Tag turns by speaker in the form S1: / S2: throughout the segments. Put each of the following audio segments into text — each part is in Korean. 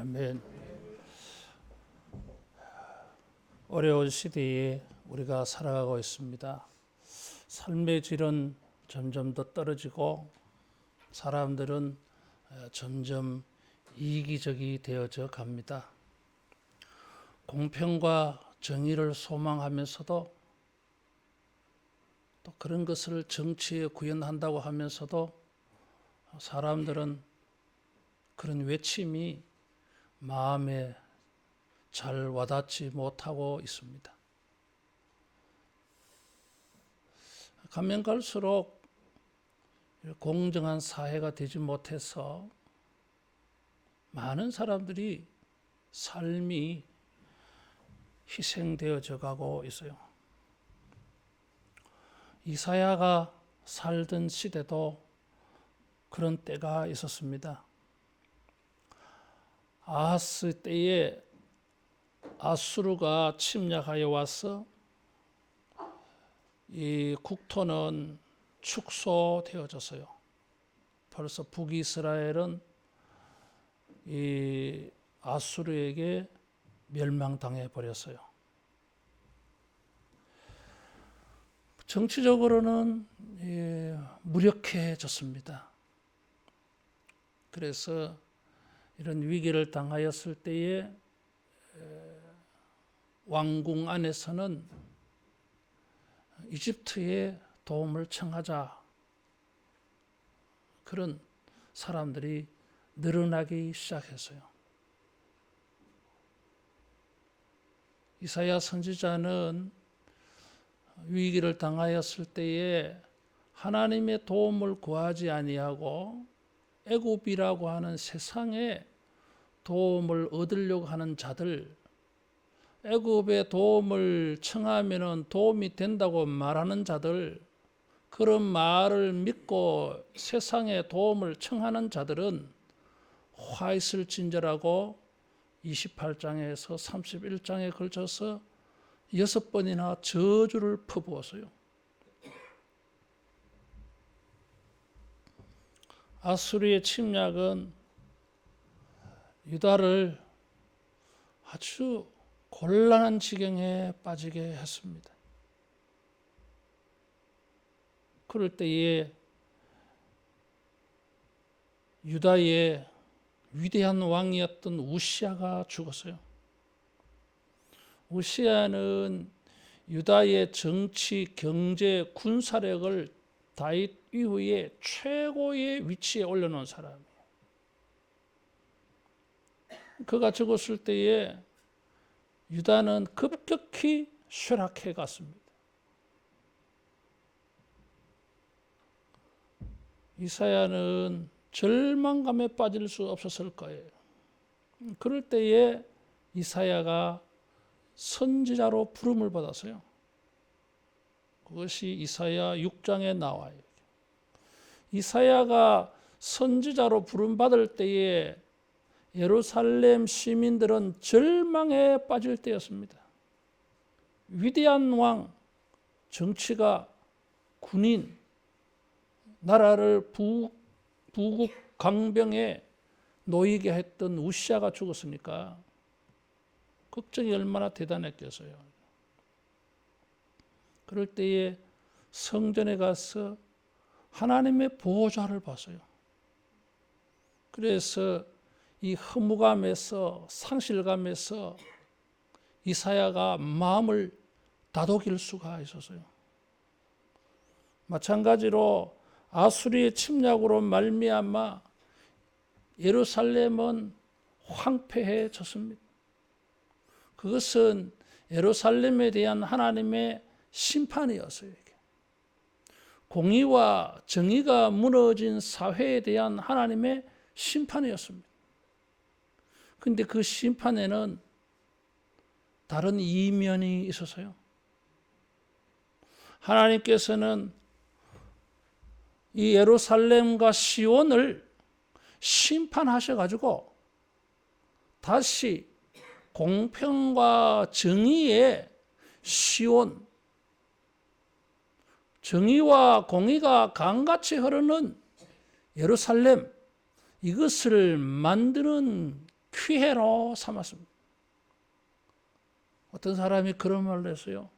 S1: 아멘. 어려운 시대에 우리가 살아가고 있습니다. 삶의 질은 점점 더 떨어지고 사람들은 점점 이기적이 되어져 갑니다. 공평과 정의를 소망하면서도 또 그런 것을 정치에 구현한다고 하면서도 사람들은 그런 외침이 마음에 잘 와닿지 못하고 있습니다. 가면 갈수록 공정한 사회가 되지 못해서 많은 사람들이 삶이 희생되어져 가고 있어요. 이사야가 살던 시대도 그런 때가 있었습니다. 아하스 때에 아수르가 침략하여 와서 이 국토는 축소되어졌어요. 벌써 북이스라엘은 이 아수르에게 멸망당해 버렸어요. 정치적으로는 무력해졌습니다. 그래서 이런 위기를 당하였을 때에 왕궁 안에서는 이집트에 도움을 청하자, 그런 사람들이 늘어나기 시작했어요. 이사야 선지자는 위기를 당하였을 때에 하나님의 도움을 구하지 아니하고 애굽이라고 하는 세상에 도움을 얻으려고 하는 자들, 애굽의 도움을 청하면 도움이 된다고 말하는 자들, 그런 말을 믿고 세상에 도움을 청하는 자들은 화 있을진저라고 28장에서 31장에 걸쳐서 6번이나 저주를 퍼부었어요. 아수르의 침략은 유다를 아주 곤란한 지경에 빠지게 했습니다. 그럴 때에 유다의 위대한 왕이었던 우시아가 죽었어요. 우시아는 유다의 정치, 경제, 군사력을 다윗 이후에 최고의 위치에 올려놓은 사람이에요. 그가 죽었을 때에 유다는 급격히 쇠락해 갔습니다. 이사야는 절망감에 빠질 수 없었을 거예요. 그럴 때에 이사야가 선지자로 부름을 받았어요. 그것이 이사야 6장에 나와요. 이사야가 선지자로 부름받을 때에 예루살렘 시민들은 절망에 빠질 때였습니다. 위대한 왕, 정치가, 군인, 나라를 부국 강병에 놓이게 했던 우시아가 죽었으니까 걱정이 얼마나 대단했겠어요. 그럴 때에 성전에 가서 하나님의 보호자를 봤어요. 그래서 이 허무감에서, 상실감에서 이사야가 마음을 다독일 수가 있었어요. 마찬가지로 아수리의 침략으로 말미암아 예루살렘은 황폐해졌습니다. 그것은 예루살렘에 대한 하나님의 심판이었어요. 공의와 정의가 무너진 사회에 대한 하나님의 심판이었습니다. 그런데 그 심판에는 다른 이면이 있었어요. 하나님께서는 이 예루살렘과 시온을 심판하셔가지고 다시 공평과 정의의 시온, 정의와 공의가 강같이 흐르는 예루살렘, 이것을 만드는 기회로 삼았습니다. 어떤 사람이 그런 말을 했어요.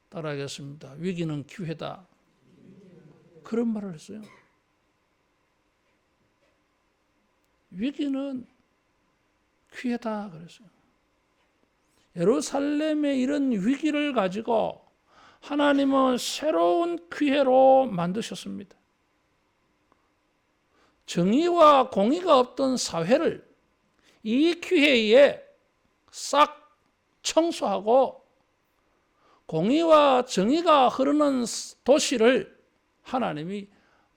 S1: 따라하겠습니다. 위기는 기회다. 그런 말을 했어요. 위기는 기회다 그랬어요. 예루살렘의 이런 위기를 가지고 하나님은 새로운 기회로 만드셨습니다. 정의와 공의가 없던 사회를 이 기회에 싹 청소하고 공의와 정의가 흐르는 도시를 하나님이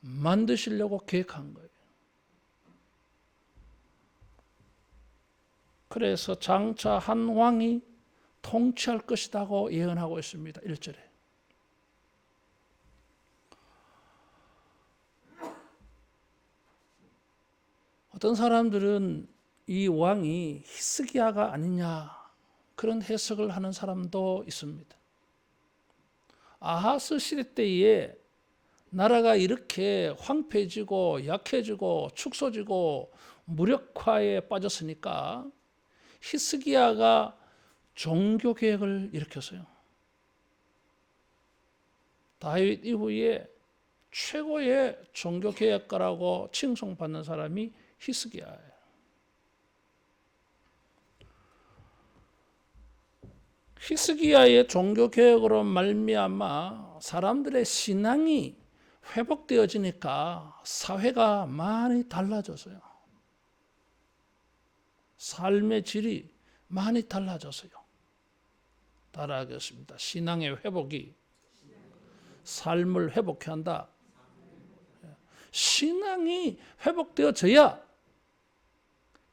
S1: 만드시려고 계획한 거예요. 그래서 장차 한 왕이 통치할 것이라고 예언하고 있습니다. 1절에. 어떤 사람들은 이 왕이 히스기야가 아니냐 그런 해석을 하는 사람도 있습니다. 아하스 시대 때에 나라가 이렇게 황폐해지고 약해지고 축소지고 무력화에 빠졌으니까 히스기야가 종교개혁을 일으켰어요. 다윗 이후에 최고의 종교개혁가라고 칭송받는 사람이 히스기야예요. 히스기야의 종교개혁으로 말미암아 사람들의 신앙이 회복되어지니까 사회가 많이 달라졌어요. 삶의 질이 많이 달라졌어요. 따라하겠습니다. 신앙의 회복이 삶을 회복해 한다. 신앙이 회복되어져야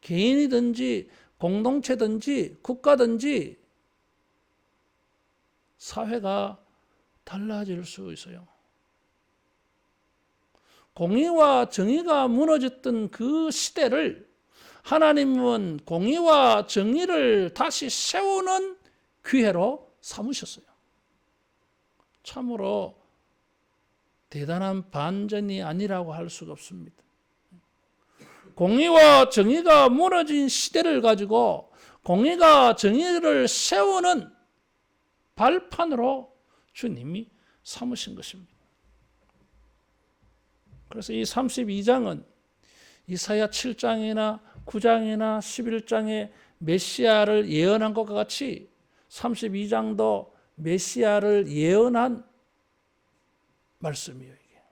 S1: 개인이든지 공동체든지 국가든지 사회가 달라질 수 있어요. 공의와 정의가 무너졌던 그 시대를 하나님은 공의와 정의를 다시 세우는 기회로 삼으셨어요. 참으로 대단한 반전이 아니라고 할 수가 없습니다. 공의와 정의가 무너진 시대를 가지고 공의가 정의를 세우는 발판으로 주님이 삼으신 것입니다. 그래서 이 32장은 이사야 7장이나 9장이나 11장에 메시아를 예언한 것과 같이 32장도 메시아를 예언한 말씀이에요. 이게.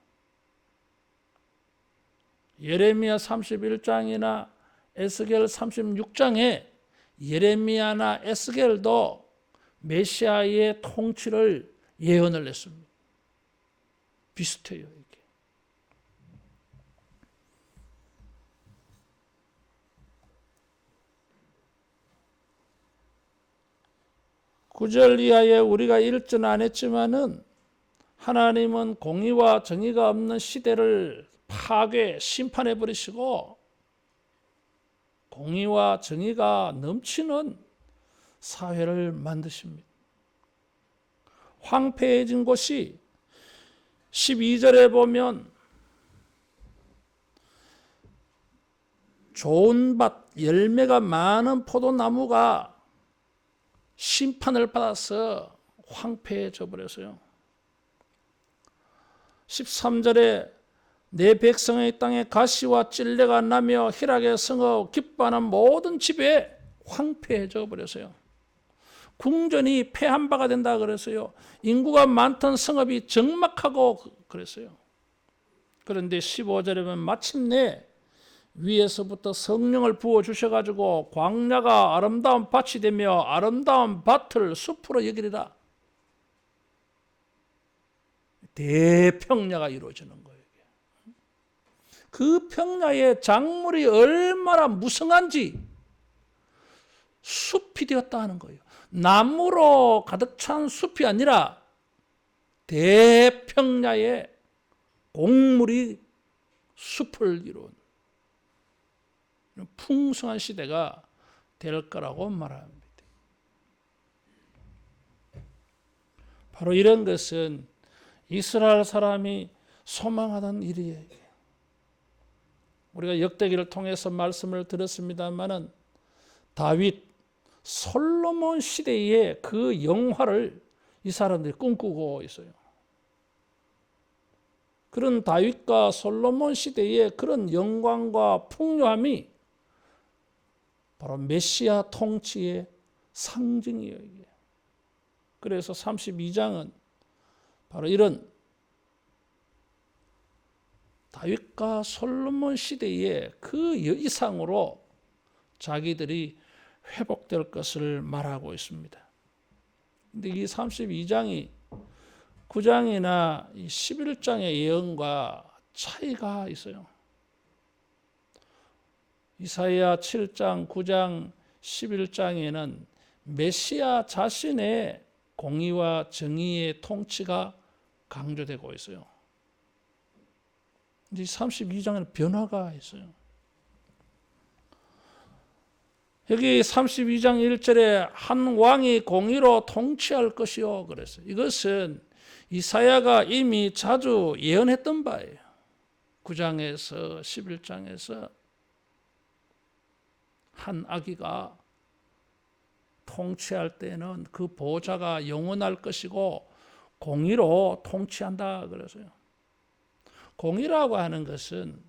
S1: 예레미야 31장이나 에스겔 36장에 예레미야나 에스겔도 메시아의 통치를 예언을 했습니다. 비슷해요. 이게. 구절 이하에 우리가 읽지는 않았지만은 하나님은 공의와 정의가 없는 시대를 파괴, 심판해 버리시고 공의와 정의가 넘치는 사회를 만드십니다. 황폐해진 곳이 12절에 보면 좋은 밭, 열매가 많은 포도나무가 심판을 받아서 황폐해져 버렸어요. 13절에 내 백성의 땅에 가시와 찔레가 나며 희락의 성읍 기뻐하는 모든 집에 황폐해져 버렸어요. 궁전이 폐한 바가 된다 그랬어요. 인구가 많던 성읍이 적막하고 그랬어요. 그런데 15절에 보면 마침내 위에서부터 성령을 부어주셔가지고 광야가 아름다운 밭이 되며 아름다운 밭을 숲으로 여기리라. 대평야가 이루어지는 거예요. 그 평야의 작물이 얼마나 무성한지 숲이 되었다 하는 거예요. 나무로 가득 찬 숲이 아니라 대평야의 곡물이 숲을 이룬 풍성한 시대가 될 거라고 말합니다. 바로 이런 것은 이스라엘 사람이 소망하던 일이에요. 우리가 역대기를 통해서 말씀을 들었습니다마는 다윗, 솔로몬 시대의 그 영화를 이 사람들이 꿈꾸고 있어요. 그런 다윗과 솔로몬 시대의 그런 영광과 풍요함이 바로 메시아 통치의 상징이에요. 이게. 그래서 32장은 바로 이런 다윗과 솔로몬 시대의 그 이상으로 자기들이 회복될 것을 말하고 있습니다. 근데 이 32장이 9장이나 11장의 예언과 차이가 있어요. 이사야 7장, 9장, 11장에는 메시아 자신의 공의와 정의의 통치가 강조되고 있어요. 근데 32장에는 변화가 있어요. 여기 32장 1절에 한 왕이 공의로 통치할 것이요 그랬어요. 이것은 이사야가 이미 자주 예언했던 바예요. 9장에서 11장에서 한 아기가 통치할 때는 그 보좌가 영원할 것이고 공의로 통치한다 그래서요. 공의라고 하는 것은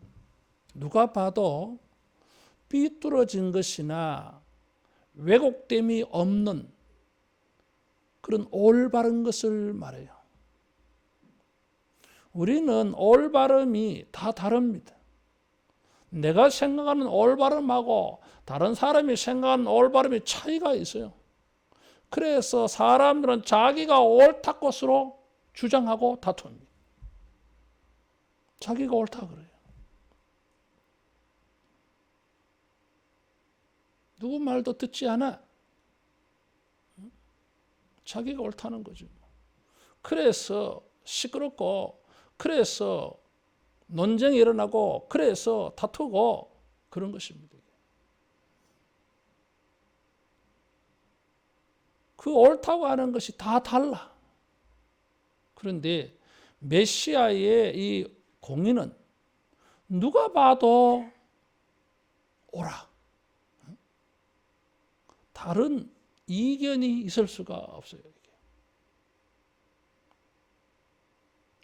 S1: 누가 봐도 삐뚤어진 것이나 왜곡됨이 없는 그런 올바른 것을 말해요. 우리는 올바름이 다 다릅니다. 내가 생각하는 올바름하고 다른 사람이 생각하는 올바름이 차이가 있어요. 그래서 사람들은 자기가 옳다 것으로 주장하고 다툽니다. 자기가 옳다 그래요. 누구 말도 듣지 않아. 자기가 옳다는 거죠. 그래서 시끄럽고, 그래서 논쟁이 일어나고, 그래서 다투고 그런 것입니다. 그 옳다고 하는 것이 다 달라. 그런데 메시아의 이 공의는 누가 봐도 옳아. 다른 이견이 있을 수가 없어요.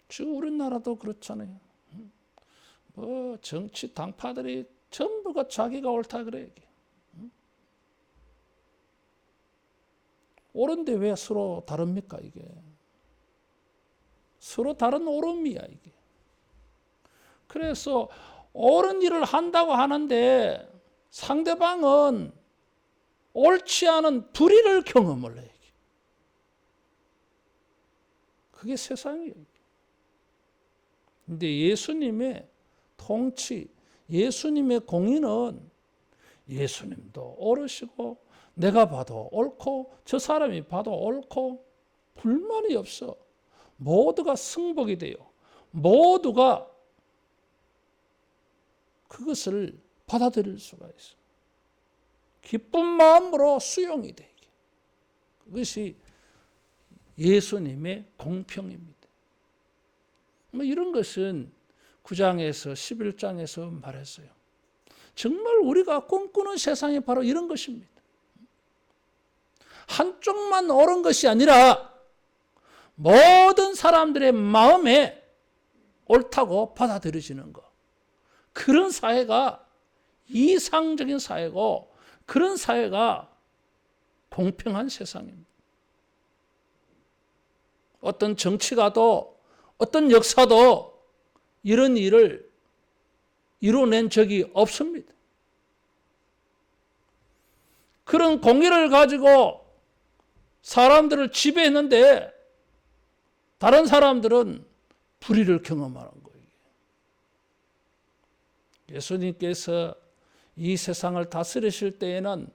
S1: 지금 우리나라도 그렇잖아요. 뭐 정치 당파들이 전부가 자기가 옳다 그래. 옳은데 왜 서로 다릅니까 이게? 서로 다른 옳음이야 이게. 그래서 옳은 일을 한다고 하는데 상대방은 옳지 않은 불의를 경험을 해. 그게 세상이에요. 근데 예수님의 통치, 예수님의 공의는 예수님도 옳으시고 내가 봐도 옳고 저 사람이 봐도 옳고 불만이 없어. 모두가 승복이 돼요. 모두가 그것을 받아들일 수가 있어. 기쁜 마음으로 수용이 돼. 그것이 예수님의 공평입니다. 뭐 이런 것은 9장에서 11장에서 말했어요. 정말 우리가 꿈꾸는 세상이 바로 이런 것입니다. 한쪽만 옳은 것이 아니라 모든 사람들의 마음에 옳다고 받아들여지는 것. 그런 사회가 이상적인 사회고 그런 사회가 공평한 세상입니다. 어떤 정치가도 어떤 역사도 이런 일을 이뤄낸 적이 없습니다. 그런 공의를 가지고 사람들을 지배했는데 다른 사람들은 불의를 경험하는 거예요. 예수님께서 이 세상을 다스리실 때에는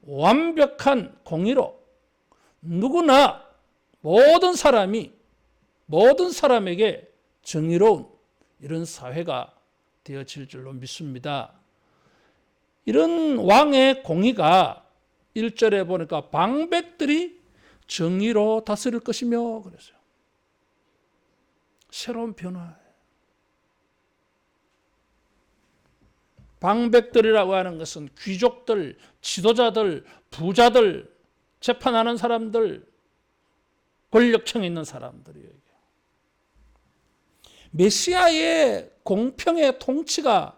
S1: 완벽한 공의로 누구나 모든 사람에게 정의로운 이런 사회가 되어질 줄로 믿습니다. 이런 왕의 공의가 1절에 보니까 방백들이 정의로 다스릴 것이며 그랬어요. 새로운 변화예요. 방백들이라고 하는 것은 귀족들, 지도자들, 부자들, 재판하는 사람들, 권력층에 있는 사람들이에요. 메시아의 공평의 통치가,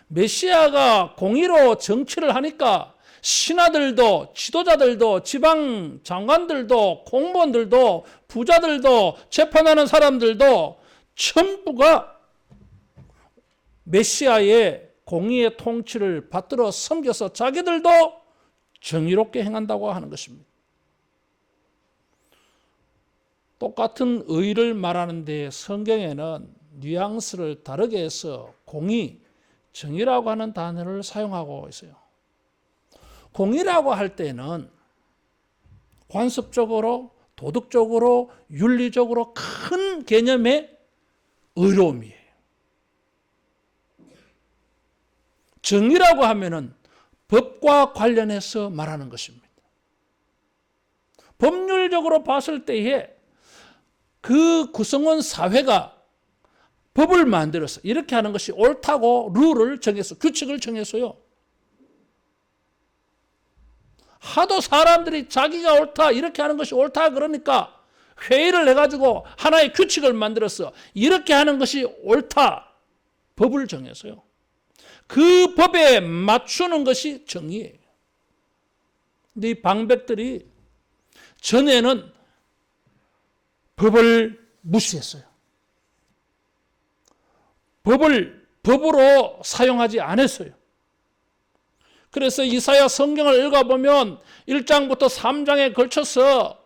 S1: 메시아가 공의로 정치를 하니까 신하들도, 지도자들도, 지방 장관들도, 공무원들도, 부자들도, 재판하는 사람들도 전부가 메시아의 공의의 통치를 받들어 섬겨서 자기들도 정의롭게 행한다고 하는 것입니다. 똑같은 의를 말하는데 성경에는 뉘앙스를 다르게 해서 공의, 정의라고 하는 단어를 사용하고 있어요. 공의라고 할 때는 관습적으로, 도덕적으로, 윤리적으로 큰 개념의 의로움이에요. 정의라고 하면은 법과 관련해서 말하는 것입니다. 법률적으로 봤을 때에 그 구성원 사회가 법을 만들어서 이렇게 하는 것이 옳다고 룰을 정해서, 규칙을 정해서요. 하도 사람들이 자기가 옳다, 이렇게 하는 것이 옳다 그러니까 회의를 해가지고 하나의 규칙을 만들어서 이렇게 하는 것이 옳다, 법을 정해서요. 그 법에 맞추는 것이 정의예요. 근데 이 방백들이 전에는 법을 무시했어요. 법으로 사용하지 않았어요. 그래서 이사야 성경을 읽어보면 1장부터 3장에 걸쳐서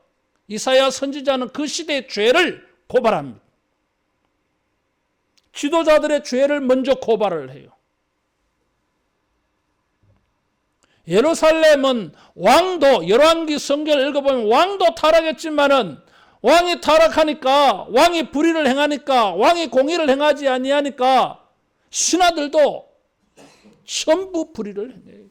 S1: 이사야 선지자는 그 시대의 죄를 고발합니다. 지도자들의 죄를 먼저 고발을 해요. 예루살렘은 왕도, 열왕기 성경을 읽어보면 왕도 타락했지만은 왕이 타락하니까, 왕이 불의를 행하니까, 왕이 공의를 행하지 아니하니까 신하들도 전부 불의를 행해요.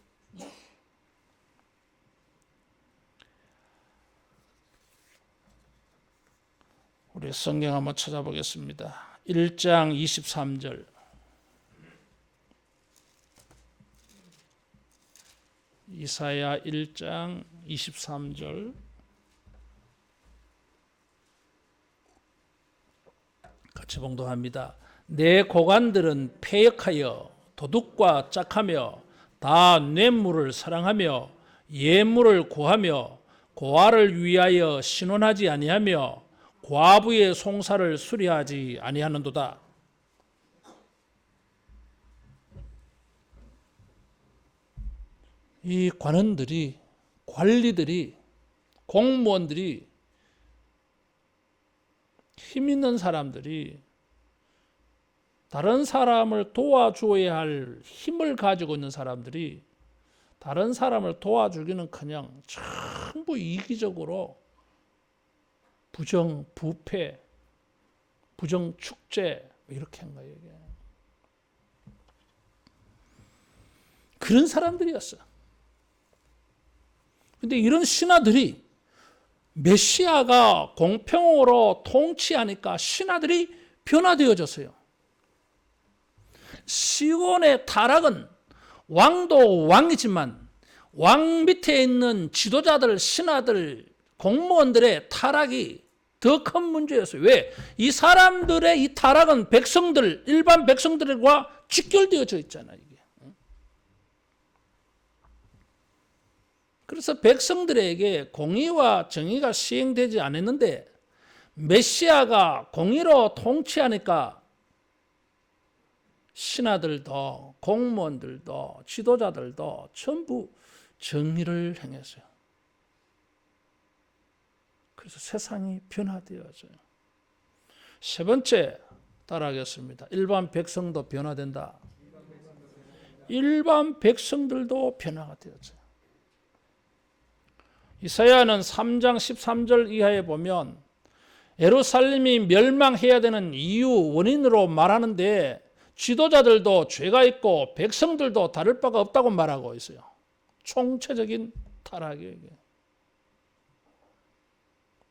S1: 우리 성경 한번 찾아보겠습니다. 1장 23절. 이사야 1장 23절. 같이 봉독합니다. 내 고관들은 패역하여 도둑과 짝하며 다 뇌물을 사랑하며 예물을 구하며 고아를 위하여 신원하지 아니하며 과부의 송사를 수리하지 아니하는도다. 이 관원들이, 관리들이, 공무원들이, 힘 있는 사람들이 다른 사람을 도와줘야 할 힘을 가지고 있는 사람들이 다른 사람을 도와주기는커녕 전부 이기적으로 부정, 부패, 부정, 축제 이렇게 한 거예요. 그런 사람들이었어요. 그런데 이런 신하들이 메시아가 공평으로 통치하니까 신하들이 변화되어졌어요. 시온의 타락은 왕도 왕이지만 왕 밑에 있는 지도자들, 신하들, 공무원들의 타락이 더 큰 문제였어요. 왜? 이 사람들의 이 타락은 백성들, 일반 백성들과 직결되어져 있잖아요. 이게. 그래서 백성들에게 공의와 정의가 시행되지 않았는데 메시아가 공의로 통치하니까 신하들도 공무원들도 지도자들도 전부 정의를 행했어요. 그래서 세상이 변화되어져요. 세 번째 따라하겠습니다. 일반 백성도 변화된다. 일반 백성들도 변화가 되어져요. 이사야는 3장 13절 이하에 보면 예루살렘이 멸망해야 되는 이유, 원인으로 말하는데 지도자들도 죄가 있고 백성들도 다를 바가 없다고 말하고 있어요. 총체적인 타락이에요.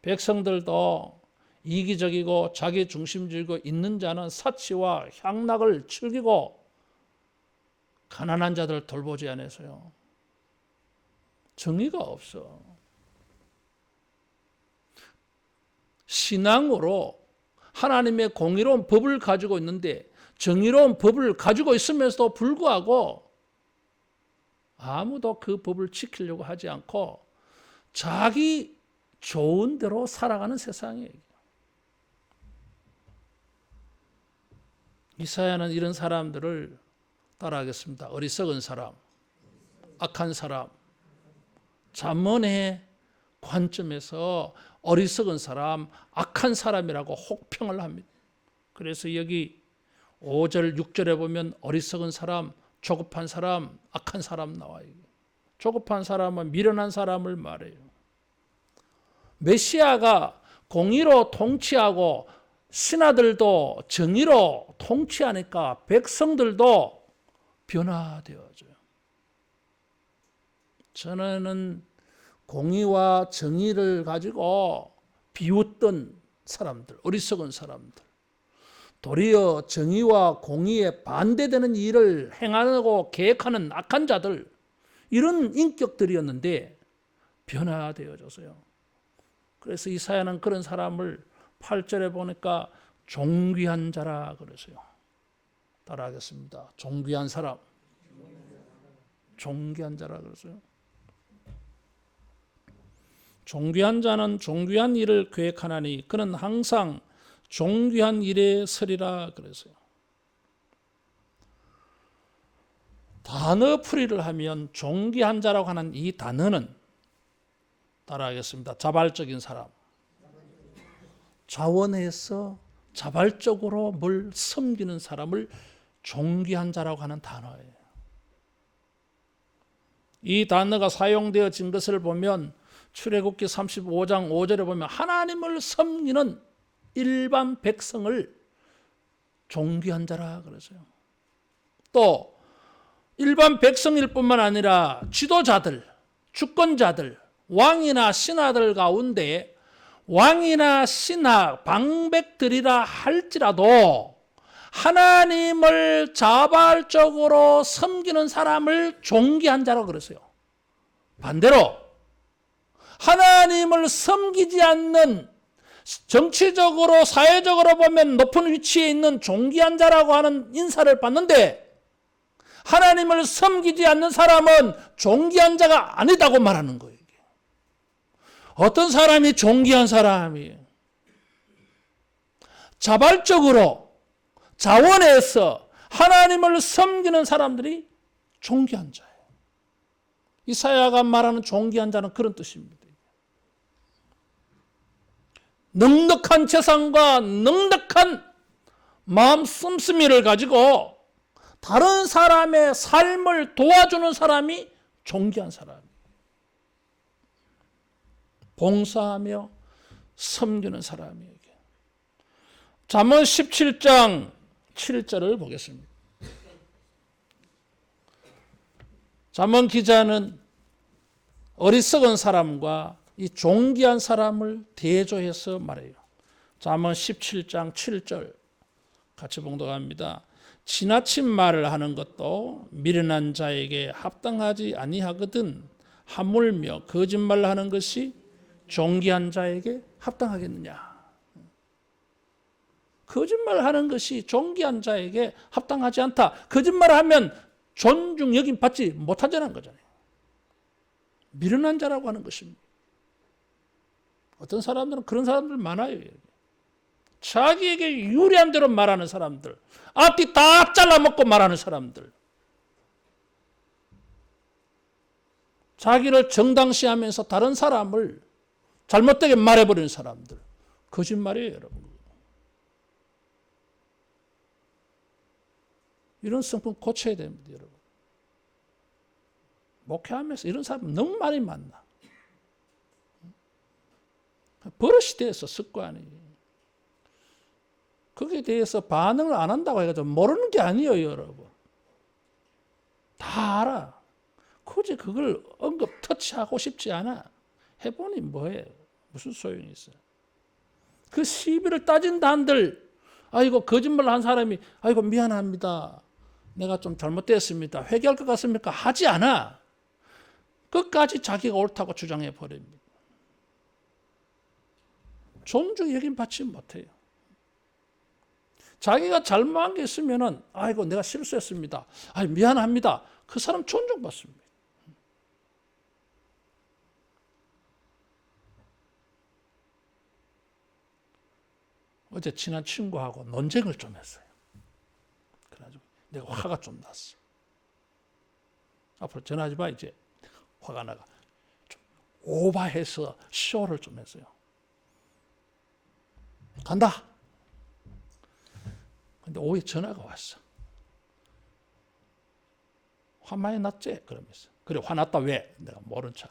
S1: 백성들도 이기적이고 자기 중심적이고 있는 자는 사치와 향락을 즐기고 가난한 자들 돌보지 않아서요. 정의가 없어. 신앙으로 하나님의 공의로운 법을 가지고 있는데 정의로운 법을 가지고 있으면서도 불구하고 아무도 그 법을 지키려고 하지 않고 자기 좋은 대로 살아가는 세상이에요. 이사야는 이런 사람들을 따라하겠습니다. 어리석은 사람, 악한 사람, 잠언의 관점에서 어리석은 사람, 악한 사람이라고 혹평을 합니다. 그래서 여기 5절, 6절에 보면 어리석은 사람, 조급한 사람, 악한 사람 나와요. 조급한 사람은 미련한 사람을 말해요. 메시아가 공의로 통치하고 신하들도 정의로 통치하니까 백성들도 변화되어져요. 전에는 공의와 정의를 가지고 비웃던 사람들, 어리석은 사람들, 도리어 정의와 공의에 반대되는 일을 행하고 계획하는 악한 자들, 이런 인격들이었는데 변화되어졌어요. 그래서 이사야는 그런 사람을 8절에 보니까 존귀한 자라 그랬어요. 따라하겠습니다. 존귀한 사람, 존귀한 자라 그랬어요. 존귀한 자는 존귀한 일을 계획하나니 그는 항상 존귀한 일에 서리라 그랬어요. 단어 풀이를 하면 존귀한 자라고 하는 이 단어는 따라하겠습니다. 자발적인 사람, 자원해서 자발적으로 뭘 섬기는 사람을 존귀한 자라고 하는 단어예요. 이 단어가 사용되어진 것을 보면 출애굽기 35장 5절에 보면 하나님을 섬기는 일반 백성을 존귀한 자라 그랬어요. 또 일반 백성일 뿐만 아니라 지도자들, 주권자들, 왕이나 신하들 가운데 왕이나 신하, 방백들이라 할지라도 하나님을 자발적으로 섬기는 사람을 존귀한 자라고 그랬어요. 반대로 하나님을 섬기지 않는 정치적으로 사회적으로 보면 높은 위치에 있는 존귀한 자라고 하는 인사를 받는데 하나님을 섬기지 않는 사람은 존귀한 자가 아니다고 말하는 거예요. 어떤 사람이 존귀한 사람이에요? 자발적으로 자원해서 하나님을 섬기는 사람들이 존귀한 자예요. 이사야가 말하는 존귀한 자는 그런 뜻입니다. 넉넉한 재산과 넉넉한 마음 씀씀이를 가지고 다른 사람의 삶을 도와주는 사람이 존귀한 사람이에요. 봉사하며 섬기는 사람이에요. 잠언 17장 7절을 보겠습니다. 잠언 기자는 어리석은 사람과 이 존귀한 사람을 대조해서 말해요. 잠언 17장 7절 같이 봉독합니다. 지나친 말을 하는 것도 미련한 자에게 합당하지 아니하거든 하물며 거짓말을 하는 것이 존귀한 자에게 합당하겠느냐. 거짓말을 하는 것이 존귀한 자에게 합당하지 않다. 거짓말을 하면 존중 여김 받지 못하자는 거잖아요. 미련한 자라고 하는 것입니다. 어떤 사람들은 그런 사람들 많아요. 자기에게 유리한 대로 말하는 사람들, 앞뒤 다 잘라먹고 말하는 사람들, 자기를 정당시하면서 다른 사람을 잘못되게 말해버리는 사람들, 거짓말이에요, 여러분. 이런 성품 고쳐야 됩니다, 여러분. 목회하면서 이런 사람 너무 많이 만나. 버릇이 돼서 습관이. 거기에 대해서 반응을 안 한다고 해가지고 모르는 게 아니에요, 여러분. 다 알아. 굳이 그걸 언급 터치하고 싶지 않아. 해보니 뭐해? 무슨 소용이 있어? 그 시비를 따진다 한들, 아이고 거짓말 한 사람이, 아이고 미안합니다. 내가 좀 잘못됐습니다. 회개할 것 같습니까? 하지 않아. 끝까지 자기가 옳다고 주장해 버립니다. 존중 여김 받지 못해요. 자기가 잘못한 게 있으면은 아이고 내가 실수했습니다. 미안합니다. 그 사람 존중받습니다. 어제 친한 친구하고 논쟁을 좀 했어요. 그래가지고 내가 화가 좀 났어. 앞으로 전화하지 마 이제. 화가 나가. 좀 오바해서 쇼를 좀 했어요. 간다. 근데 오후에 전화가 왔어. 화 많이 났지? 그러면서. 그래 화났다 왜? 내가 모른 척,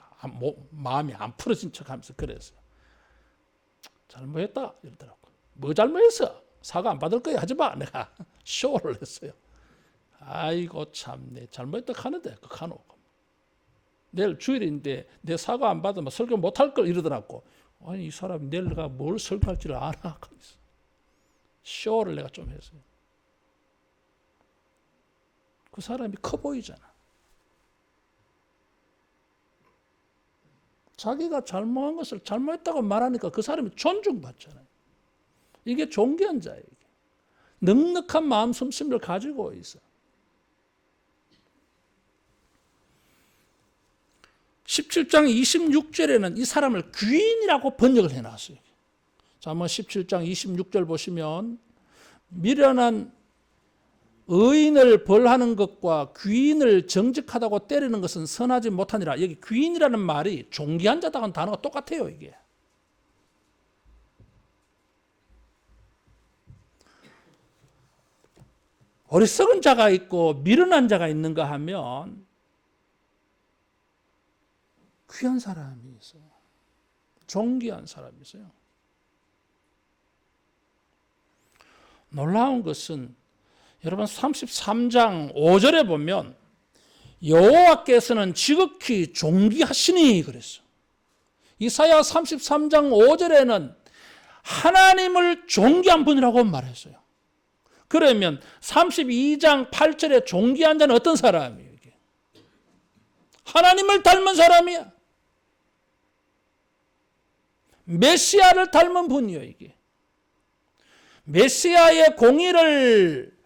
S1: 마음이 안 풀어진 척 하면서 그랬어요. 잘못했다 이러더라고. 뭐 잘못했어? 사과 안 받을 거야 하지 마. 내가 쇼를 했어요. 아이고 참내 잘못했다 하는데 그 카노. 내일 주일인데 내 사과 안 받으면 설교 못할 걸 이러더라고. 아니 이 사람이 내일 내가 뭘 설교할지를 아나. 쇼를 내가 좀 했어요. 그 사람이 커 보이잖아. 자기가 잘못한 것을 잘못했다고 말하니까 그 사람이 존중받잖아요. 이게 존귀한 자예요. 넉넉한 마음 씀씀이를 가지고 있어. 17장 26절에는 이 사람을 귀인이라고 번역을 해놨어요. 자, 한번 17장 26절 보시면 미련한 의인을 벌하는 것과 귀인을 정직하다고 때리는 것은 선하지 못하니라. 여기 귀인이라는 말이 존귀한 자다는 단어가 똑같아요. 이게. 어리석은 자가 있고 미련한 자가 있는가 하면 귀한 사람이 있어요. 존귀한 사람이 있어요. 놀라운 것은 여러분 33장 5절에 보면 여호와께서는 지극히 존귀하시니 그랬어. 이사야 33장 5절에는 하나님을 존귀한 분이라고 말했어요. 그러면 32장 8절에 존귀한 자는 어떤 사람이에요? 이게? 하나님을 닮은 사람이야. 메시아를 닮은 분이에요. 이게. 메시아의 공의를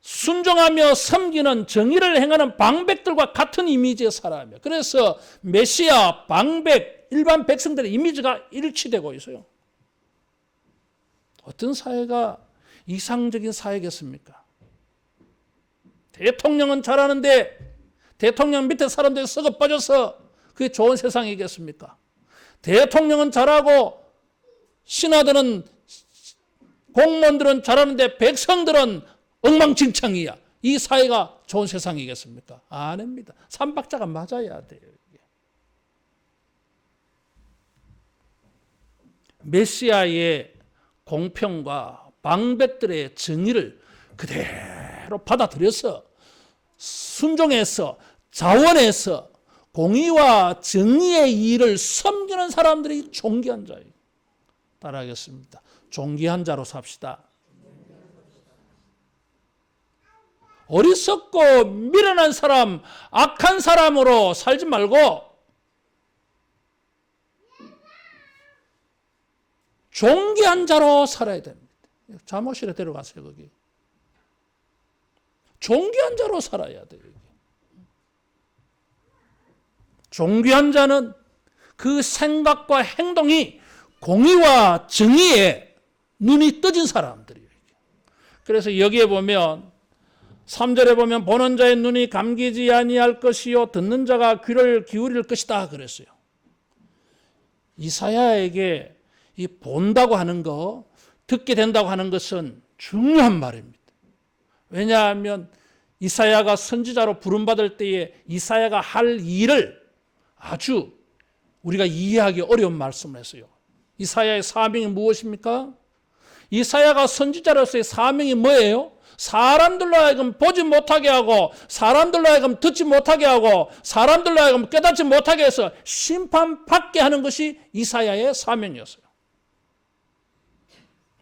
S1: 순종하며 섬기는 정의를 행하는 방백들과 같은 이미지의 사람이에요. 그래서 메시아, 방백, 일반 백성들의 이미지가 일치되고 있어요. 어떤 사회가 이상적인 사회겠습니까? 대통령은 잘하는데 대통령 밑에 사람들이 썩어 빠져서 그게 좋은 세상이겠습니까? 대통령은 잘하고 신하들은 공무원들은 잘하는데 백성들은 엉망진창이야. 이 사회가 좋은 세상이겠습니까? 아닙니다. 삼박자가 맞아야 돼요. 이게. 메시아의 공평과 방백들의 정의를 그대로 받아들여서 순종해서 자원해서 공의와 정의의 일을 섬기는 사람들이 존귀한 자예요. 따라하겠습니다. 존귀한 자로 삽시다. 어리석고 미련한 사람, 악한 사람으로 살지 말고 존귀한 자로 살아야 됩니다. 잠옷실에 데려가세요. 거기. 존귀한 자로 살아야 돼요. 존귀한 자는 그 생각과 행동이 공의와 정의에 눈이 떠진 사람들이에요. 그래서 여기에 보면 3절에 보면 보는 자의 눈이 감기지 아니할 것이요 듣는 자가 귀를 기울일 것이다 그랬어요. 이사야에게 이 본다고 하는 거, 듣게 된다고 하는 것은 중요한 말입니다. 왜냐하면 이사야가 선지자로 부름받을 때에 이사야가 할 일을 아주 우리가 이해하기 어려운 말씀을 했어요. 이사야의 사명이 무엇입니까? 이사야가 선지자로서의 사명이 뭐예요? 사람들로 하여금 보지 못하게 하고 사람들로 하여금 듣지 못하게 하고 사람들로 하여금 깨닫지 못하게 해서 심판받게 하는 것이 이사야의 사명이었어요.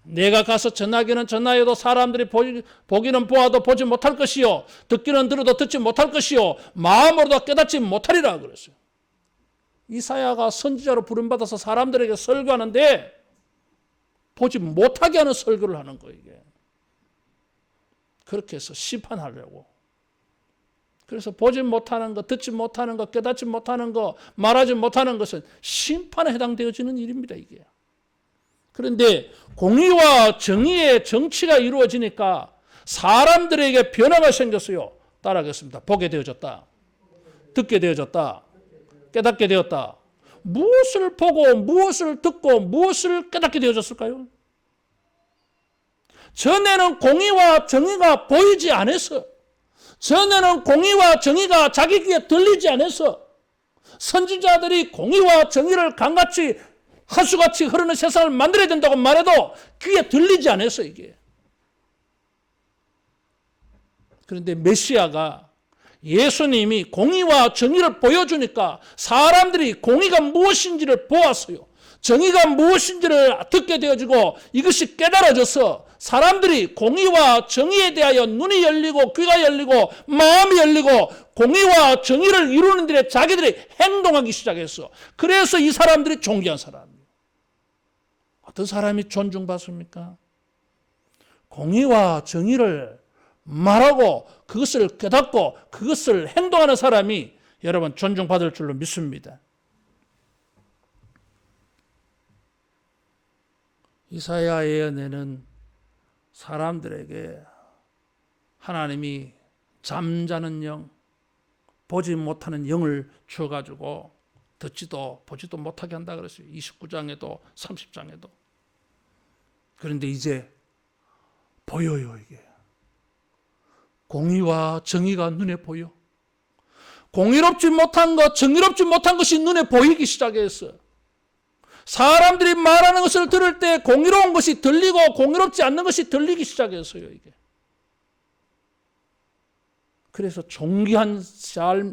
S1: 내가 가서 전하기는 전하여도 사람들이 보기는 보아도 보지 못할 것이요 듣기는 들어도 듣지 못할 것이요 마음으로도 깨닫지 못하리라 그랬어요. 이사야가 선지자로 부름받아서 사람들에게 설교하는데 보지 못하게 하는 설교를 하는 거예요. 이게. 그렇게 해서 심판하려고. 그래서 보지 못하는 것, 듣지 못하는 것, 깨닫지 못하는 것, 말하지 못하는 것은 심판에 해당되어지는 일입니다. 이게. 그런데 공의와 정의의 정치가 이루어지니까 사람들에게 변화가 생겼어요. 따라하겠습니다. 보게 되어졌다. 듣게 되어졌다. 깨닫게 되었다. 무엇을 보고 무엇을 듣고 무엇을 깨닫게 되어졌을까요? 전에는 공의와 정의가 보이지 않았어. 전에는 공의와 정의가 자기 귀에 들리지 않았어. 선지자들이 공의와 정의를 강같이 하수같이 흐르는 세상을 만들어야 된다고 말해도 귀에 들리지 않았어 이게. 그런데 메시아가 예수님이 공의와 정의를 보여주니까 사람들이 공의가 무엇인지를 보았어요. 정의가 무엇인지를 듣게 되어지고 이것이 깨달아져서 사람들이 공의와 정의에 대하여 눈이 열리고 귀가 열리고 마음이 열리고 공의와 정의를 이루는 일에 자기들이 행동하기 시작했어. 그래서 이 사람들이 존귀한 사람이에요. 어떤 사람이 존중받습니까? 공의와 정의를 말하고 그것을 깨닫고 그것을 행동하는 사람이 여러분 존중받을 줄로 믿습니다. 이사야 예언에는 사람들에게 하나님이 잠자는 영, 보지 못하는 영을 주어가지고 듣지도 보지도 못하게 한다 그랬어요. 29장에도 30장에도. 그런데 이제 보여요 이게. 공의와 정의가 눈에 보여. 공의롭지 못한 것, 정의롭지 못한 것이 눈에 보이기 시작했어. 사람들이 말하는 것을 들을 때 공의로운 것이 들리고 공의롭지 않는 것이 들리기 시작했어요. 이게. 그래서 존귀한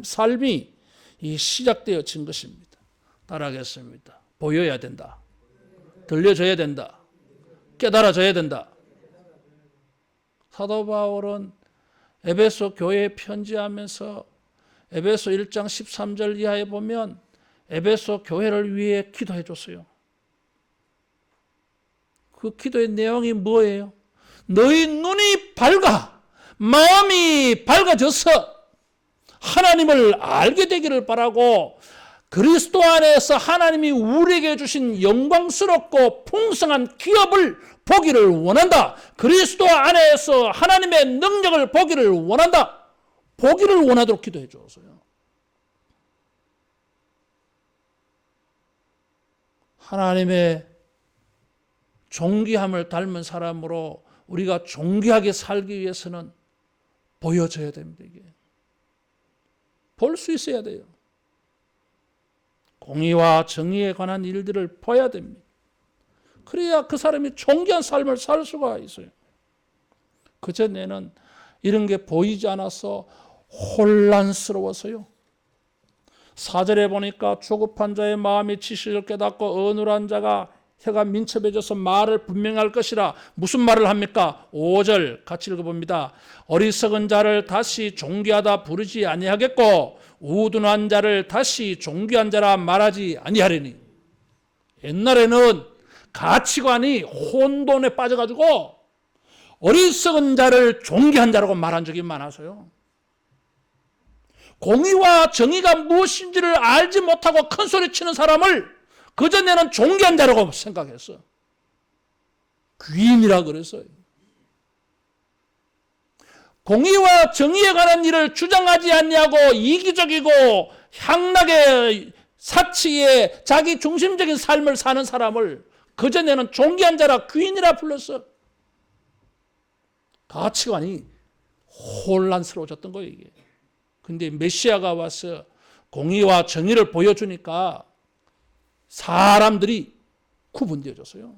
S1: 삶이 시작되어진 것입니다. 따라하겠습니다. 보여야 된다. 들려져야 된다. 깨달아져야 된다. 사도 바울은 에베소 교회에 편지하면서 에베소 1장 13절 이하에 보면 에베소 교회를 위해 기도해 줬어요. 그 기도의 내용이 뭐예요? 너희 눈이 밝아 마음이 밝아져서 하나님을 알게 되기를 바라고 그리스도 안에서 하나님이 우리에게 주신 영광스럽고 풍성한 기업을 보기를 원한다. 그리스도 안에서 하나님의 능력을 보기를 원한다. 보기를 원하도록 기도해 주었어요. 하나님의 존귀함을 닮은 사람으로 우리가 존귀하게 살기 위해서는 보여져야 됩니다. 이게. 볼 수 있어야 돼요. 공의와 정의에 관한 일들을 봐야 됩니다. 그래야 그 사람이 존귀한 삶을 살 수가 있어요. 그전에는 이런 게 보이지 않아서 혼란스러워서요. 4절에 보니까 조급한 자의 마음이 지식을 깨닫고 어눌한 자가 혀가 민첩해져서 말을 분명할 것이라. 무슨 말을 합니까? 5절 같이 읽어봅니다. 어리석은 자를 다시 존귀하다 부르지 아니하겠고 우둔한 자를 다시 존귀한 자라 말하지 아니하리니. 옛날에는 가치관이 혼돈에 빠져가지고 어리석은 자를 존귀한 자라고 말한 적이 많아서요. 공의와 정의가 무엇인지를 알지 못하고 큰 소리 치는 사람을 그전에는 존귀한 자라고 생각했어. 귀인이라 그랬어요. 공의와 정의에 관한 일을 주장하지 않냐고 이기적이고 향락의 사치에 자기 중심적인 삶을 사는 사람을 그전에는 존귀한 자라 귀인이라 불렀어. 가치관이 혼란스러워졌던 거예요. 이게. 근데 메시아가 와서 공의와 정의를 보여주니까 사람들이 구분되어졌어요.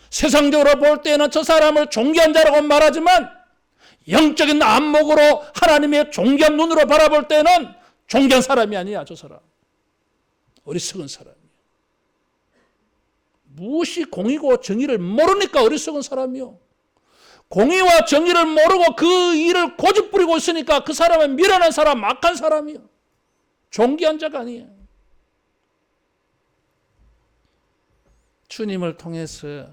S1: 세상적으로 볼 때는 저 사람을 존귀한 자라고 말하지만 영적인 안목으로 하나님의 존귀한 눈으로 바라볼 때는 존귀한 사람이 아니야. 저 사람 어리석은 사람이야. 무엇이 공의고 정의를 모르니까 어리석은 사람이요. 공의와 정의를 모르고 그 일을 고집 부리고 있으니까 그 사람은 미련한 사람, 악한 사람이요. 존귀한 자가 아니에요. 주님을 통해서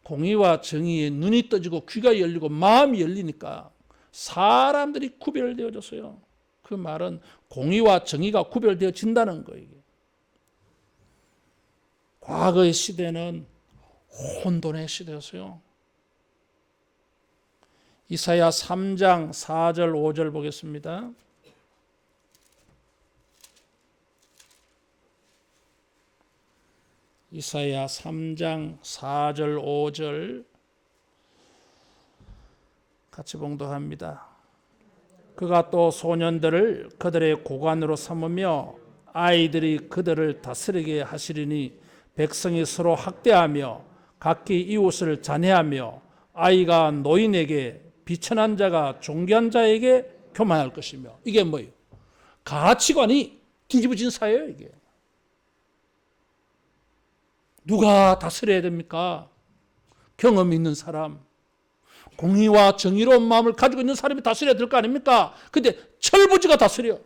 S1: 공의와 정의에 눈이 떠지고 귀가 열리고 마음이 열리니까 사람들이 구별되어졌어요. 그 말은 공의와 정의가 구별되어진다는 거예요. 과거의 시대는 혼돈의 시대였어요. 이사야 3장 4절 5절 보겠습니다. 이사야 3장 4절 5절 같이 봉독합니다. 그가 또 소년들을 그들의 고관으로 삼으며 아이들이 그들을 다스리게 하시리니 백성이 서로 학대하며 각기 이웃을 잔해하며 아이가 노인에게 비천한 자가 존귀한 자에게 교만할 것이며. 이게 뭐예요? 가치관이 뒤집어진 사회예요. 이게 누가 다스려야 됩니까? 경험 있는 사람, 공의와 정의로운 마음을 가지고 있는 사람이 다스려야 될 거 아닙니까? 근데 철부지가 다스려.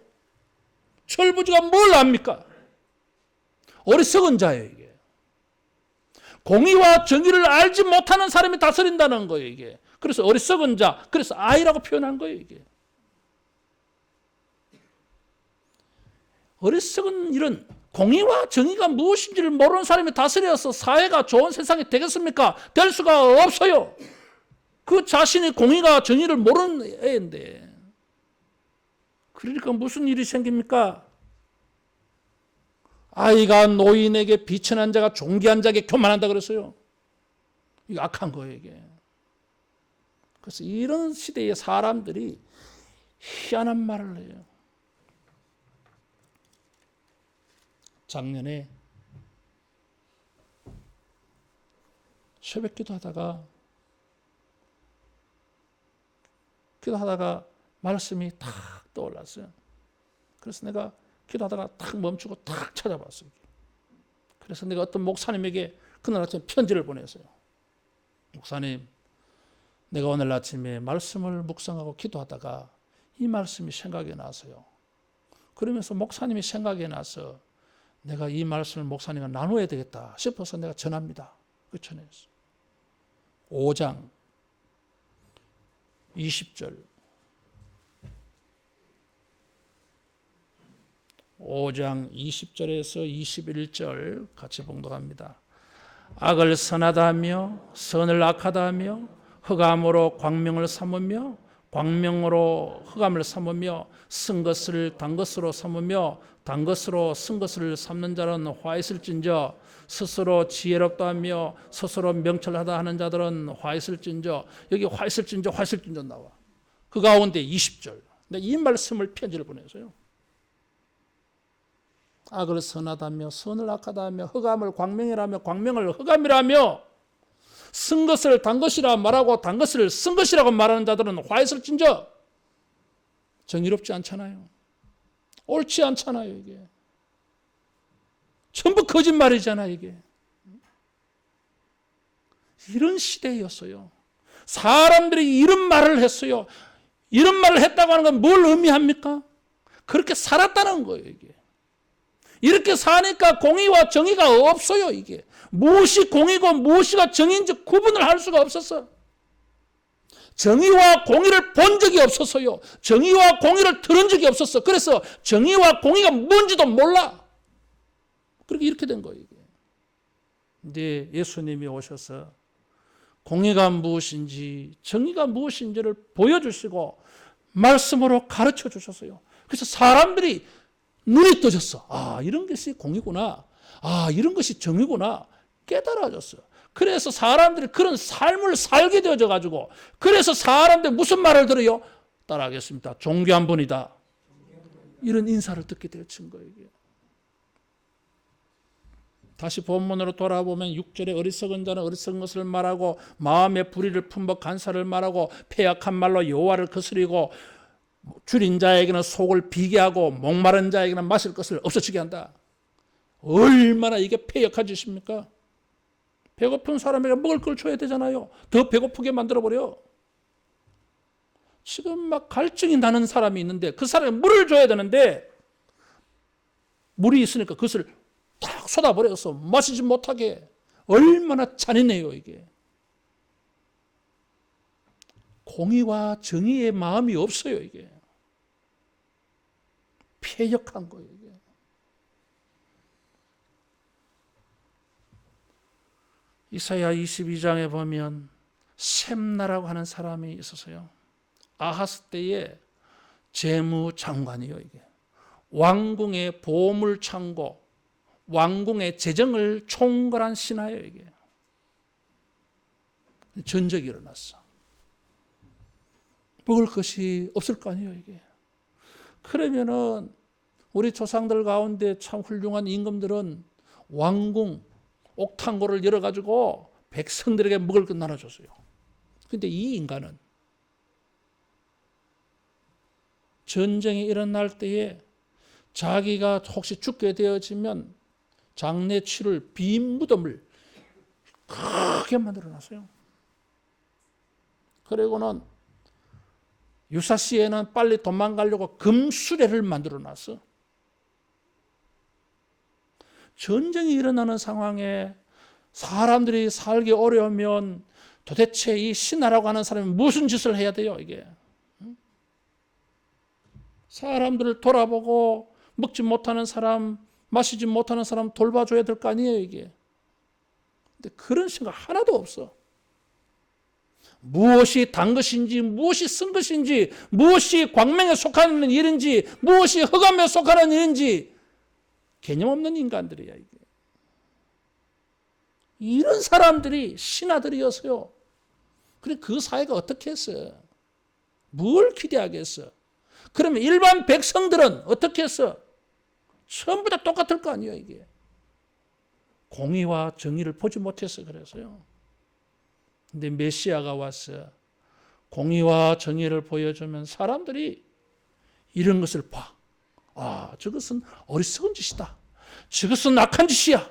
S1: 철부지가 뭘 압니까? 어리석은 자예요. 이게 공의와 정의를 알지 못하는 사람이 다스린다는 거예요. 이게 그래서 어리석은 자, 그래서 아이라고 표현한 거예요. 이게 어리석은 이런 공의와 정의가 무엇인지를 모르는 사람이 다스려서 사회가 좋은 세상이 되겠습니까? 될 수가 없어요. 그 자신이 공의가 정의를 모르는 애인데. 그러니까 무슨 일이 생깁니까? 아이가 노인에게 비천한 자가 존귀한 자에게 교만한다 그랬어요. 이거 악한 거예요, 이게. 그래서 이런 시대의 사람들이 희한한 말을 해요. 작년에 새벽 기도하다가 말씀이 탁 떠올랐어요. 그래서 내가 기도하다가 탁 멈추고 탁 찾아봤어요. 그래서 내가 어떤 목사님에게 그날 아침에 편지를 보냈어요. 목사님, 내가 오늘 아침에 말씀을 묵상하고 기도하다가 이 말씀이 생각이 나서요. 그러면서 목사님이 생각이 나서 내가 이 말씀을 목사님과 나눠야 되겠다 싶어서 내가 전합니다. 그 전했어요. 5장 20절 5장 20절에서 21절 같이 봉독합니다. 악을 선하다 하며 선을 악하다 하며 흑암으로 광명을 삼으며 광명으로 흑암을 삼으며 쓴 것을 단 것으로 삼으며 단 것으로 쓴 것을 삼는 자는 화 있을진저 스스로 지혜롭다 하며 스스로 명철하다 하는 자들은 화 있을진저. 여기 화 있을진저 나와. 그 가운데 20절 이 말씀을 편지를 보내서요. 악을 선하다며 선을 악하다며 흑암을 광명이라며 광명을 흑암이라며 쓴 것을 단 것이라 말하고 단 것을 쓴 것이라고 말하는 자들은 화 있을진저. 정의롭지 않잖아요. 옳지 않잖아요. 이게 전부 거짓말이잖아요. 이게 이런 시대였어요. 사람들이 이런 말을 했어요. 이런 말을 했다고 하는 건 뭘 의미합니까? 그렇게 살았다는 거예요. 이게 이렇게 사니까 공의와 정의가 없어요. 이게 무엇이 공의고 무엇이가 정의인지 구분을 할 수가 없었어. 정의와 공의를 본 적이 없었어요. 정의와 공의를 들은 적이 없었어. 그래서 정의와 공의가 뭔지도 몰라. 그렇게 이렇게 된 거예요. 이게. 근데 예수님이 오셔서 공의가 무엇인지 정의가 무엇인지를 보여주시고 말씀으로 가르쳐 주셨어요. 그래서 사람들이 눈이 떠졌어. 아, 이런 것이 공의구나. 아, 이런 것이 정의구나. 깨달아졌어요. 그래서 사람들이 그런 삶을 살게 되어져 가지고 그래서 사람들 무슨 말을 들어요? 따라하겠습니다. 존귀한 분이다. 이런 인사를 듣게 되어진 거예요. 다시 본문으로 돌아보면 6절에 어리석은 자는 어리석은 것을 말하고 마음의 불의를 품어 간사를 말하고 패약한 말로 여호와를 거스리고 줄인 자에게는 속을 비게 하고 목마른 자에게는 마실 것을 없어지게 한다. 얼마나 이게 패역한 짓입니까? 배고픈 사람에게 먹을 걸 줘야 되잖아요. 더 배고프게 만들어버려. 지금 막 갈증이 나는 사람이 있는데 그 사람에 물을 줘야 되는데 물이 있으니까 그것을 탁 쏟아버려서 마시지 못하게. 얼마나 잔인해요 이게. 공의와 정의의 마음이 없어요 이게. 폐역한 거예요 이게. 이사야 22장에 보면 셈나라고 하는 사람이 있었어요. 아하스 때의 재무장관이요 이게. 왕궁의 보물창고, 왕궁의 재정을 총괄한 신하예요 이게. 전적이 일어났어. 먹을 것이 없을 거 아니에요 이게. 그러면은 우리 조상들 가운데 참 훌륭한 임금들은 왕궁 옥탄고를 열어가지고 백성들에게 먹을 것 나눠줬어요. 근데 이 인간은 전쟁이 일어날 때에 자기가 혹시 죽게 되어지면 장례 치를 빈 무덤을 크게 만들어놨어요. 그리고는 유사시에는 빨리 도망가려고 금수레를 만들어놨어. 전쟁이 일어나는 상황에 사람들이 살기 어려우면 도대체 이 신하라고 하는 사람이 무슨 짓을 해야 돼요 이게. 사람들을 돌아보고 먹지 못하는 사람, 마시지 못하는 사람 돌봐줘야 될 거 아니에요 이게. 근데 그런 생각 하나도 없어. 무엇이 단 것인지, 무엇이 쓴 것인지, 무엇이 광명에 속하는 일인지, 무엇이 흑암에 속하는 일인지 개념 없는 인간들이야 이게. 이런 사람들이 신하들이었어요. 그래 그 사회가 어떻게 했어? 뭘 기대하겠어? 그러면 일반 백성들은 어떻게 했어? 전부 다 똑같을 거 아니에요 이게. 공의와 정의를 보지 못해서 그래서요. 근데 메시아가 와서 공의와 정의를 보여주면 사람들이 이런 것을 봐. 아, 저것은 어리석은 짓이다. 저것은 악한 짓이야.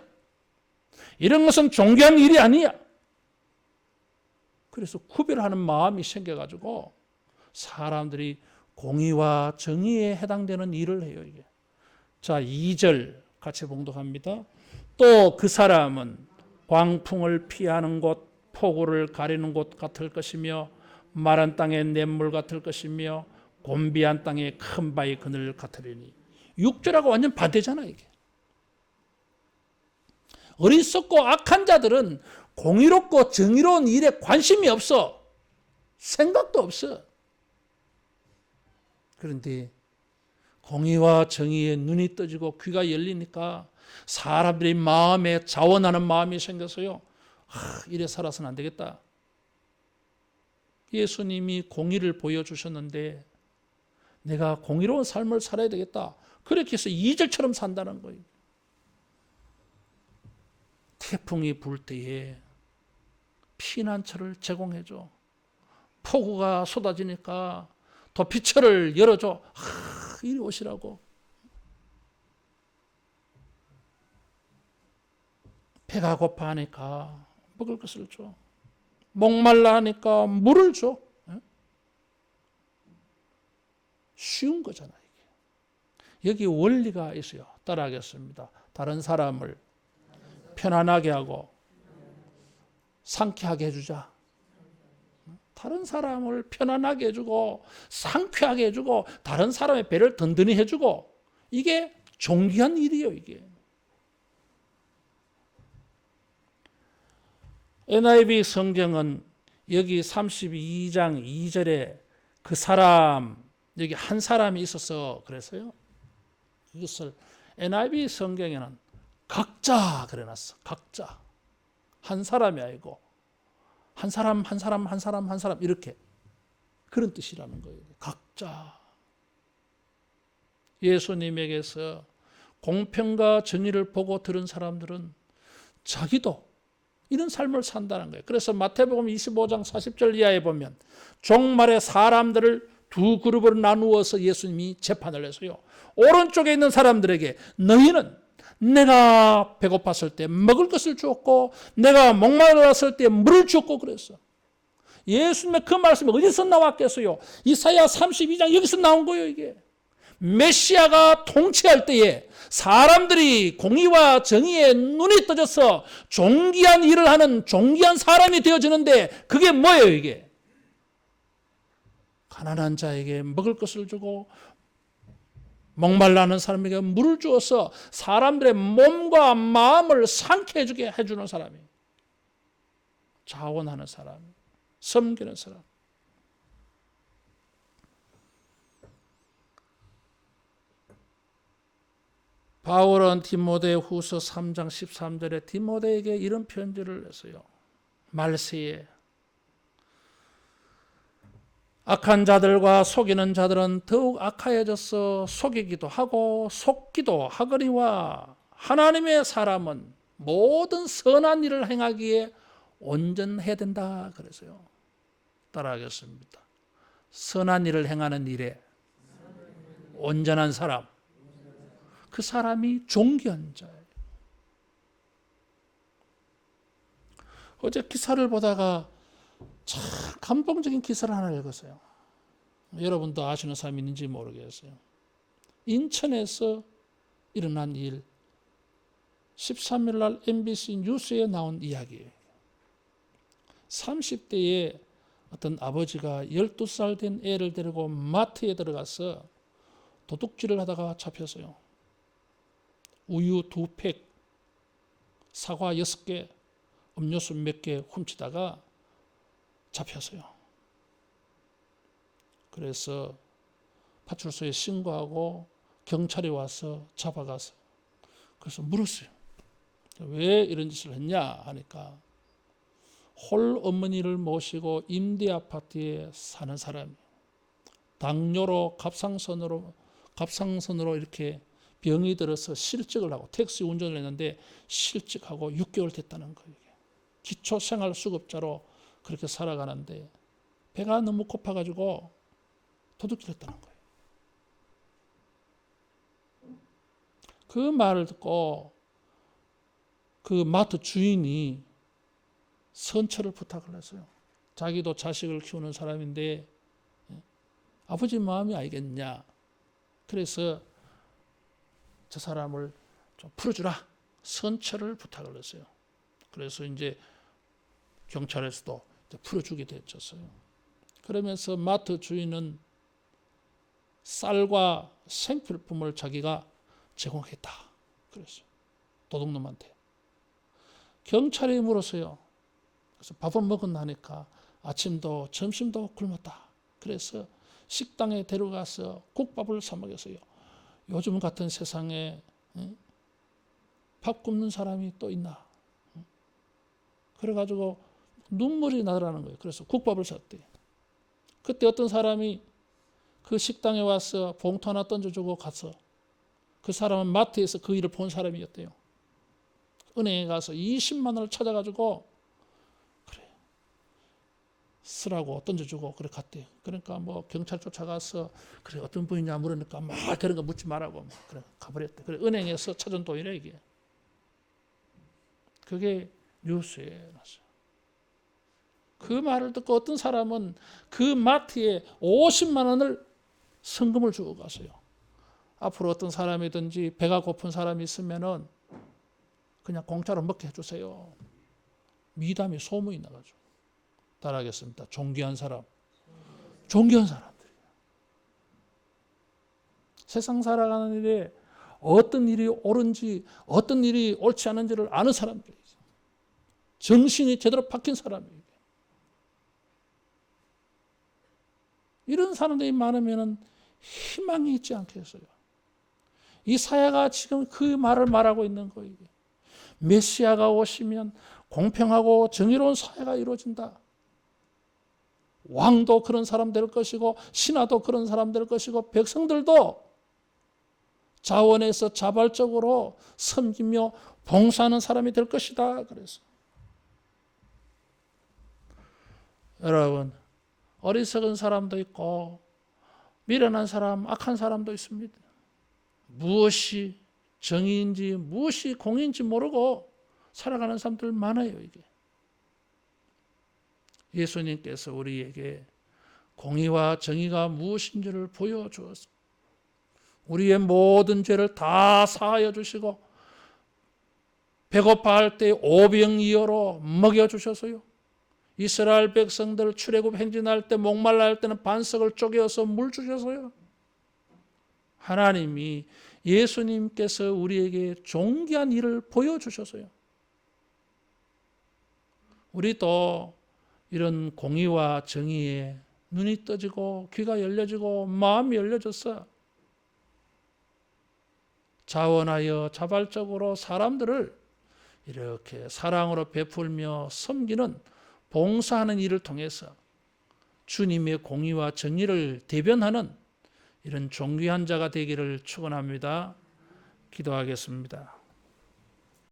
S1: 이런 것은 존귀한 일이 아니야. 그래서 구별하는 마음이 생겨가지고 사람들이 공의와 정의에 해당되는 일을 해요 이게. 자, 2절 같이 봉독합니다. 또 그 사람은 광풍을 피하는 곳, 폭우를 가리는 곳 같을 것이며 마른 땅의 냇물 같을 것이며 곤비한 땅의 큰 바위 그늘 같으리니. 6절하고 완전 반대잖아 이게. 어리석고 악한 자들은 공의롭고 정의로운 일에 관심이 없어. 생각도 없어. 그런데 공의와 정의에 눈이 떠지고 귀가 열리니까 사람들이 마음에 자원하는 마음이 생겨서요. 이래 살아서는 안 되겠다. 예수님이 공의를 보여주셨는데 내가 공의로운 삶을 살아야 되겠다. 그렇게 해서 2절처럼 산다는 거예요. 태풍이 불 때에 피난처를 제공해줘. 폭우가 쏟아지니까 도피처를 열어줘. 이리 오시라고. 배가 고파하니까 먹을 것을 줘. 목말라 하니까 물을 줘. 쉬운 거잖아요. 이게. 여기 원리가 있어요. 따라하겠습니다. 다른 사람을 편안하게 하고 상쾌하게 해주자. 다른 사람을 편안하게 해주고 상쾌하게 해주고 다른 사람의 배를 든든히 해주고 이게 존귀한 일이에요. 이게. NIV 성경은 여기 32장 2절에 그 사람, 여기 한 사람이 있어서 그래서요. 이것을 NIV 성경에는 각자 그래놨어. 각자. 한 사람이 아니고 한 사람 이렇게 그런 뜻이라는 거예요. 각자. 예수님에게서 공평과 정의를 보고 들은 사람들은 자기도 이런 삶을 산다는 거예요. 그래서 마태복음 25장 40절 이하에 보면 종말에 사람들을 두 그룹으로 나누어서 예수님이 재판을 해서요. 오른쪽에 있는 사람들에게 너희는 내가 배고팠을 때 먹을 것을 주었고 내가 목마르었을 때 물을 주었고 그랬어. 예수님의 그 말씀이 어디서 나왔겠어요? 이사야 32장 여기서 나온 거예요. 이게 메시아가 통치할 때에 사람들이 공의와 정의에 눈이 떠져서 존귀한 일을 하는 존귀한 사람이 되어지는데 그게 뭐예요? 이게 가난한 자에게 먹을 것을 주고 목말라는 사람에게 물을 주어서 사람들의 몸과 마음을 상쾌해지게 해주는 사람이, 자원하는 사람, 섬기는 사람. 바울은 디모데 후서 3장 13절에 디모데에게 이런 편지를 했어요. 말세에 악한 자들과 속이는 자들은 더욱 악하여져서 속이기도 하고 속기도 하거니와 하나님의 사람은 모든 선한 일을 행하기에 온전해야 된다 그래서요. 따라하겠습니다. 선한 일을 행하는 일에 온전한 사람, 그 사람이 존귀한 자예요. 어제 기사를 보다가 참 감동적인 기사를 하나 읽었어요. 여러분도 아시는 사람이 있는지 모르겠어요. 인천에서 일어난 일, 13일 날 MBC 뉴스에 나온 이야기예요. 30대에 어떤 아버지가 12살 된 애를 데리고 마트에 들어가서 도둑질을 하다가 잡혔어요. 우유 2팩, 사과 6개, 음료수 몇 개 훔치다가 잡혔어요. 그래서 파출소에 신고하고 경찰이 와서 잡아가서 그래서 물었어요. 왜 이런 짓을 했냐 하니까 홀 어머니를 모시고 임대 아파트에 사는 사람이 당뇨로 갑상선으로 이렇게 병이 들어서 실직을 하고 택시 운전을 했는데 실직하고 6개월 됐다는 거예요. 기초생활수급자로 그렇게 살아가는데 배가 너무 고파가지고 도둑질했다는 거예요. 그 말을 듣고 그 마트 주인이 선처를 부탁을 했어요. 자기도 자식을 키우는 사람인데 아버지 마음이 알겠냐. 그래서 저 사람을 좀 풀어주라. 선처를 부탁을 했어요. 그래서 이제 경찰에서도 풀어주게 됐었어요. 그러면서 마트 주인은 쌀과 생필품을 자기가 제공했다. 그랬어요. 도둑놈한테. 경찰이 물었어요. 그래서 밥을 먹었나니까 아침도 점심도 굶었다. 그래서 식당에 데려가서 국밥을 사 먹였어요. 요즘 같은 세상에 밥 굶는 사람이 또 있나? 그래가지고 눈물이 나더라는 거예요. 그래서 국밥을 샀대요. 그때 어떤 사람이 그 식당에 와서 봉투 하나 던져주고 가서 그 사람은 마트에서 그 일을 본 사람이었대요. 은행에 가서 20만 원을 찾아가지고 그래 쓰라고 던져주고 그래 갔대요. 그러니까 뭐 경찰 쫓아가서 그래 어떤 분이냐 물으니까 막 그런 거 묻지 말라고 그래 가버렸대. 그래 은행에서 찾은 돈이래 이게. 그게 뉴스에 났어요. 그 말을 듣고 어떤 사람은 그 마트에 50만 원을 성금을 주고 갔어요. 앞으로 어떤 사람이든지 배가 고픈 사람이 있으면은 그냥 공짜로 먹게 해주세요. 미담이 소문이 나가지고. 따라하겠습니다. 존귀한 사람. 존귀한 사람들이에요. 세상 살아가는 일에 어떤 일이 옳은지 어떤 일이 옳지 않은지를 아는 사람들이에요. 정신이 제대로 박힌 사람이에요. 이런 사람들이 많으면 희망이 있지 않겠어요? 이사야가 지금 그 말을 말하고 있는 거예요. 메시아가 오시면 공평하고 정의로운 사회가 이루어진다. 왕도 그런 사람 될 것이고 신하도 그런 사람 될 것이고 백성들도 자원에서 자발적으로 섬기며 봉사하는 사람이 될 것이다. 그래서 여러분 어리석은 사람도 있고 미련한 사람, 악한 사람도 있습니다. 무엇이 정의인지 무엇이 공의인지 모르고 살아가는 사람들 많아요. 이게 예수님께서 우리에게 공의와 정의가 무엇인지를 보여주었습니다. 우리의 모든 죄를 다 사하여 주시고 배고파할 때 오병이어로 먹여주셔서요. 이스라엘 백성들 출애굽 행진할 때 목말라 할 때는 반석을 쪼개어서 물 주셔서요. 하나님이 예수님께서 우리에게 존귀한 일을 보여주셔서요. 우리도 이런 공의와 정의에 눈이 떠지고 귀가 열려지고 마음이 열려져서 자원하여 자발적으로 사람들을 이렇게 사랑으로 베풀며 섬기는 봉사하는 일을 통해서 주님의 공의와 정의를 대변하는 이런 존귀한 자가 되기를 축원합니다. 기도하겠습니다.